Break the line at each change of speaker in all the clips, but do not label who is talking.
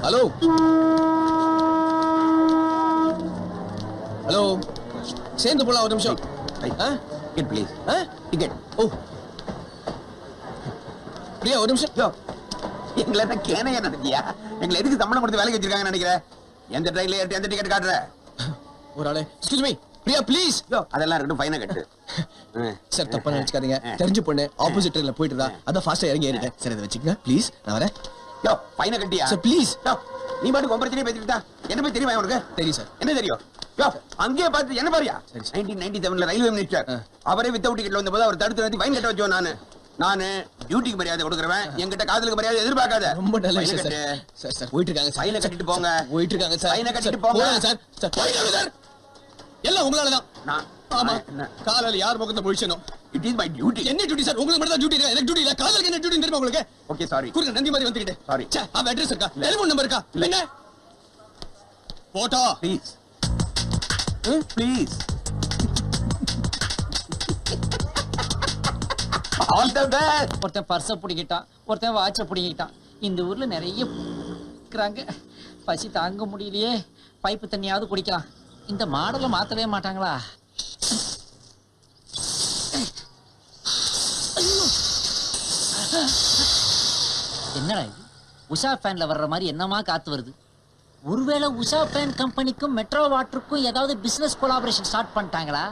Hello hello, சேர்ந்து போலாம் ஒரு நிமிஷம்.
Ticket please. டிக்கெட்.
ஓ பிரியா ஒரு நிமிஷம்.
எங்களை என்ன கேனையா நடத்தியா? எங்களை எதுக்கு சம்பளம் கொடுத்து வேலைக்கு வச்சிருக்காங்கன்னு நினைக்கிறேன்? எந்த ட்ரெயின்ல ஏறி எந்த டிக்கெட் காட்டுற?
ஒரு ஆளே, எக்ஸ்கியூஸ் மீ பிரியா ப்ளீஸ்.
அதெல்லாம் இருக்கட்டும், ஃபைனை கட்டு.
சார் தப்பா நினைச்சுக்காதீங்க, தெரிஞ்சு பொண்ணு ஆப்போசிட் ட்ரெயின்ல போயிட்டு இருந்தா அதான் ஃபாஸ்டா இறங்கி ஏறிட்டேன். சரி இதை வச்சுக்கங்க ப்ளீஸ், நான் வரேன்.
ஃபைனை கட்டியா?
Sir please.
நீ பாட்டுக்கு பிரச்சனையே பேசிக்கிட்டா என்ன போய் தெரியுமா உனக்கு?
தெரியும் சார்.
என்ன தெரியும்? அங்கேயே பார்த்து என்ன பாரியா? 1997 ரயில்வே மினிஸ்டர் அவரே வித்தவுட் டிக்கெட்ல வந்தபோது அவர் தடுத்து நிறுத்தி ஃபைன் கட்ட வச்சோம். நானு டியூட்டிக்கு மரியாதை கொடுக்குறவன், என்கிட்ட காதலுக்கு மரியாதை எதிர்பார்க்காத.
ரொம்ப நல்ல விஷயம் சார். சார் சார் போயிட்டு இருக்காங்க.
ஃபைனை கட்டிட்டு போங்க.
போயிட்டு இருக்காங்க சார்.
ஃபைனை கட்டிட்டு போங்க
சார். சார் போயிட்டு சார். எல்லாம் உங்களால தான்.
நான்
ஆமா, காலையில யார் பக்கத்துல போயிச்சனோ.
It is my duty.
என்ன டியூட்டி சார்? உங்களுக்கு மட்டும் தான் டியூட்டி, எனக்கு டியூட்டி இல்ல. காதலுக்கு என்ன டியூட்டி தெரியுமா உங்களுக்கு?
Okay sorry.
குறுங்க நந்தி மாதிரி வந்துக்கிட்டே.
சாரி.
சே, அவ அட்ரஸ் இருக்கா? டெலிபோன் நம்பர் இருக்கா? என்ன photo
please please. All the best.
ஒருத்தன் பர்ஸை பிடிக்கிட்டான், ஒருத்தன் வாட்சை பிடிக்கிட்டான். இந்த ஊர்ல நிறைய இருக்கிறாங்க. பசி தாங்க முடியலையே, பைப்பு தண்ணியாவது குடிக்கலாம். இந்த மாடலை மாத்தவே மாட்டாங்களா? என்னடா இது? உஷா ஃபேன்ல வர்ற மாதிரி என்னமா காத்து வருது? ஒருவேளை உஷா ஃபேன் கம்பெனிக்கும் மெட்ரோ வாட்டருக்கும் ஏதாவது பிசினஸ் கொலாபரேஷன் ஸ்டார்ட் பண்ணிட்டாங்களா?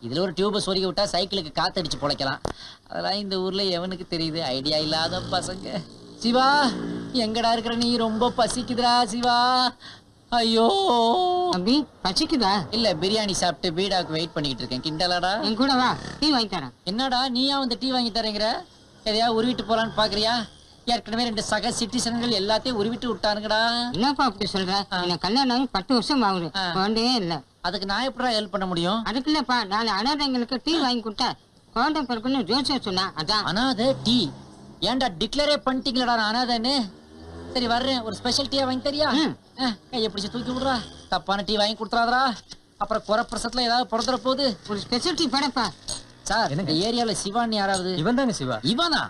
இதுல ஒரு டியூபை சொருகி விட்டா சைக்கிளுக்கு காத்தடிச்சு பொழைக்கலாம். அதெல்லாம் இந்த ஊர்ல எவனுக்கு தெரியுது? ஐடியா இல்லாத பசங்க. சிவா, எங்கடா இருக்கிற நீ? ரொம்ப பசிக்குதுடா சிவா. ஐயோ
அபி, பசிக்குதா?
இல்ல, பிரியாணி சாப்பிட்டு பீடாவுக்கு வெயிட் பண்ணிட்டு இருக்கேன். கிண்டலாடா?
என் கூட வா, டீ வாங்கி தரேன்.
என்னடா நீயா வந்து டீ வாங்கி தரேங்கிற? எதையா உருவிட்டு போலான்னு பாக்குறியா? ஏற்கனவே 2 சக சிட்டிசன்கள் எல்லாத்தையும் உருவிட்டு விட்டானுங்கடா.
என்னப்பா அப்படி சொல்ற? எனக்கு கல்யாணம் ஆகி 10 வருஷம் ஆகுது, குழந்தையே இல்ல.
அதுக்கு நான் எப்படா ஹெல்ப் பண்ண முடியும்?
அதுக்கு இல்லப்பா, 4 அனாதைங்களுக்கு டீ வாங்கி கொடுத்தா குழந்தை பிறக்குன்னு ஜோசியர் சொன்னா, அதான்.
அனாதை டீ? ஏன்டா டிக்ளரே பண்ணிட்டீங்களடா நான் அனாதைன்னு? சரி வர்றேன், ஒரு ஸ்பெஷல் டீயா வாங்கி தரியா? கையை பிடிச்சி தூக்கி விடுறா. தப்பான டீ வாங்கி கொடுத்துறாதரா, அப்புறம் குறை பிரசத்துல ஏதாவது பிறந்துற போகுது.
ஒரு ஸ்பெஷல் டீ படப்பா.
சார், இந்த ஏரியால சிவான் யாராவது?
இவன் தாங்க சிவா.
இவனா?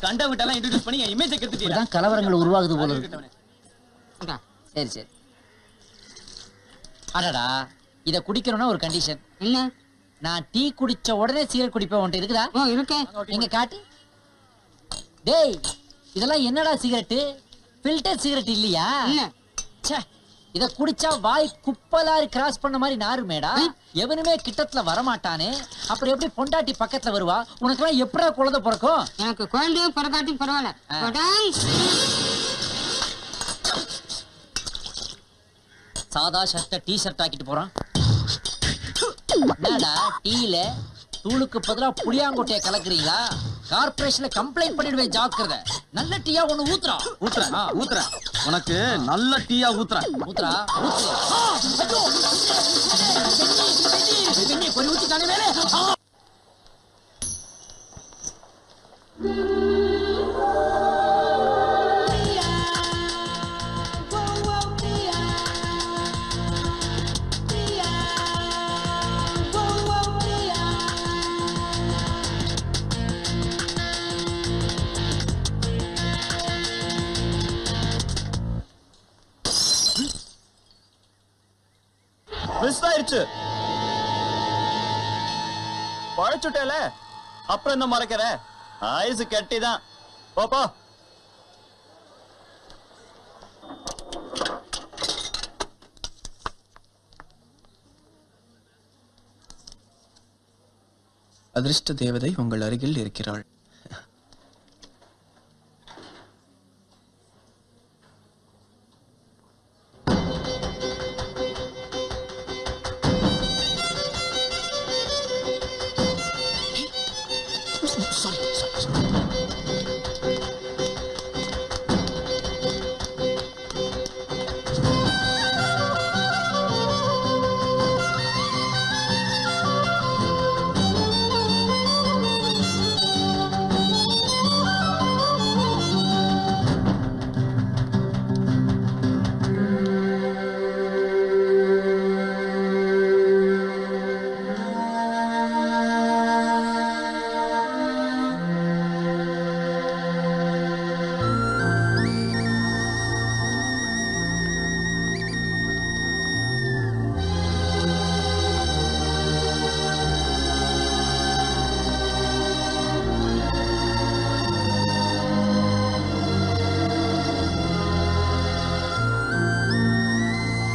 கண்டா விட்டெல்லாம் இன்ட்ரோடியூஸ் பண்ணி என் இமேஜை கெடுத்துட்டீங்க.
இப்பதான் கலவரங்கள் உருவாகுது போல இருக்கு.
இந்தா.
சரி சரி. அடடா, இத குடிக்கணும்னா ஒரு கண்டிஷன்.
என்ன?
நான் டீ குடிச்ச உடனே சிகரெட் குடிப்பேன். உன்ட்ட இருக்குதா?
ஓ, இருக்கே.
எங்க காட்டு. டேய், இதெல்லாம் என்னடா சிகரெட்? ஃபில்டர் சிகரெட் இல்லையா?
இல்ல.
ச்சே, இத குடிச்சா வாய் குப்பலாரி கிராஸ் பண்ண மாதிரி நாருமேடா. எவனுமே கிட்டத்துல வரமாட்டானே, அப்புறம் எப்படி பொண்டாட்டி பக்கத்துல வருவா? உனக்கு எப்படா குழந்தை பிறக்கும்?
எனக்கு குழந்தையே பிறக்காட்டி பரவாயில்ல. கொடாய்.
சாதா ஷர்ட்ட டீ ஷர்ட் ஆக்கிட்டு போறான். என்னடா டீல தூளுக்கு பதிலா புளியாங்கொட்டைய கலக்குறீங்களா? கார்பரேஷன்ல கம்ப்ளைண்ட் பண்ணிடுவேன், ஜாக்கிரதை. நல்ல டீயா ஒண்ணு ஊத்துறா.
ஊத்துற உனக்கு நல்ல டீயா ஊத்துற.
ஊத்துறா ஊத்து. ஐயோ, வெண்ணி பொறி ஊத்திட்டானே மேலே.
மிஸ் ஆயிருச்சு. பழச்சுட்டேல, அப்புறம் என்ன மறக்கிற? ஆயுசு கட்டிதான். போப்போ.
அதிர்ஷ்ட தேவதை உங்கள் அருகில் இருக்கிறாள்.